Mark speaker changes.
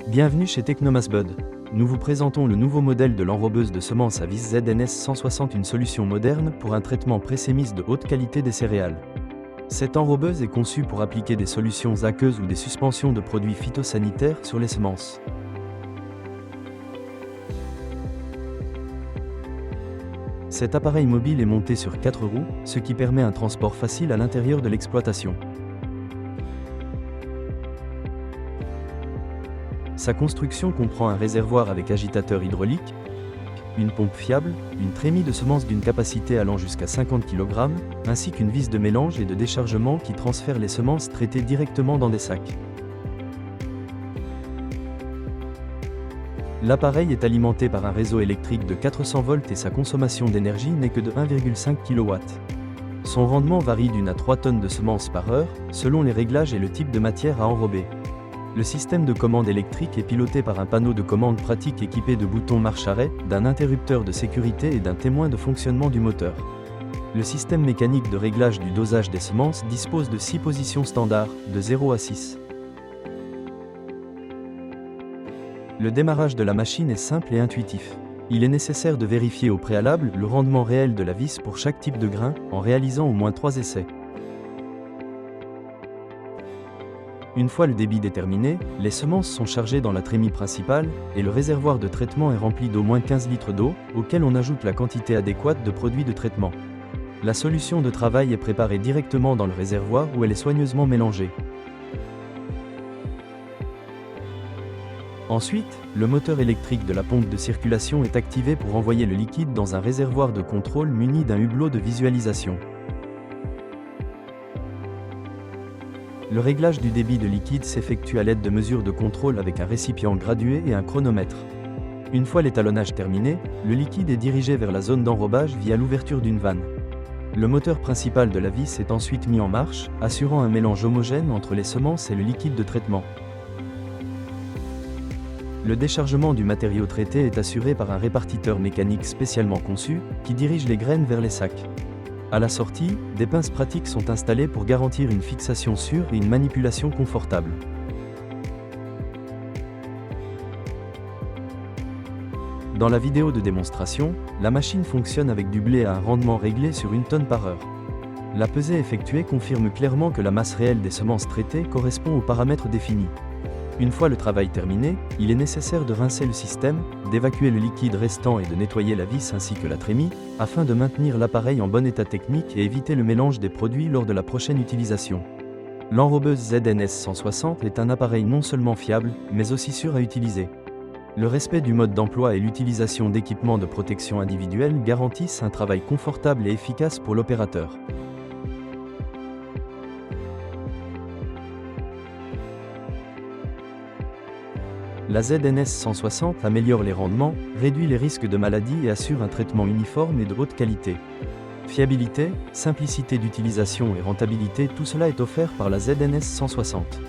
Speaker 1: Bienvenue chez Technomasbud. Nous vous présentons le nouveau modèle de l'enrobeuse de semences à vis ZNS 160, une solution moderne pour un traitement pré-sémis de haute qualité des céréales. Cette enrobeuse est conçue pour appliquer des solutions aqueuses ou des suspensions de produits phytosanitaires sur les semences. Cet appareil mobile est monté sur 4 roues, ce qui permet un transport facile à l'intérieur de l'exploitation. Sa construction comprend un réservoir avec agitateur hydraulique, une pompe fiable, une trémie de semences d'une capacité allant jusqu'à 50 kg, ainsi qu'une vis de mélange et de déchargement qui transfère les semences traitées directement dans des sacs. L'appareil est alimenté par un réseau électrique de 400 volts et sa consommation d'énergie n'est que de 1,5 kW. Son rendement varie d'1 à 3 tonnes de semences par heure, selon les réglages et le type de matière à enrober. Le système de commande électrique est piloté par un panneau de commande pratique équipé de boutons marche-arrêt, d'un interrupteur de sécurité et d'un témoin de fonctionnement du moteur. Le système mécanique de réglage du dosage des semences dispose de 6 positions standards, de 0 à 6. Le démarrage de la machine est simple et intuitif. Il est nécessaire de vérifier au préalable le rendement réel de la vis pour chaque type de grain, en réalisant au moins 3 essais. Une fois le débit déterminé, les semences sont chargées dans la trémie principale, et le réservoir de traitement est rempli d'au moins 15 litres d'eau, auquel on ajoute la quantité adéquate de produits de traitement. La solution de travail est préparée directement dans le réservoir où elle est soigneusement mélangée. Ensuite, le moteur électrique de la pompe de circulation est activé pour envoyer le liquide dans un réservoir de contrôle muni d'un hublot de visualisation. Le réglage du débit de liquide s'effectue à l'aide de mesures de contrôle avec un récipient gradué et un chronomètre. Une fois l'étalonnage terminé, le liquide est dirigé vers la zone d'enrobage via l'ouverture d'une vanne. Le moteur principal de la vis est ensuite mis en marche, assurant un mélange homogène entre les semences et le liquide de traitement. Le déchargement du matériau traité est assuré par un répartiteur mécanique spécialement conçu, qui dirige les graines vers les sacs. À la sortie, des pinces pratiques sont installées pour garantir une fixation sûre et une manipulation confortable. Dans la vidéo de démonstration, la machine fonctionne avec du blé à un rendement réglé sur 1 tonne par heure. La pesée effectuée confirme clairement que la masse réelle des semences traitées correspond aux paramètres définis. Une fois le travail terminé, il est nécessaire de rincer le système, d'évacuer le liquide restant et de nettoyer la vis ainsi que la trémie, afin de maintenir l'appareil en bon état technique et éviter le mélange des produits lors de la prochaine utilisation. L'enrobeuse ZNS 160 est un appareil non seulement fiable, mais aussi sûr à utiliser. Le respect du mode d'emploi et l'utilisation d'équipements de protection individuelle garantissent un travail confortable et efficace pour l'opérateur. La ZNS 160 améliore les rendements, réduit les risques de maladie et assure un traitement uniforme et de haute qualité. Fiabilité, simplicité d'utilisation et rentabilité, tout cela est offert par la ZNS 160.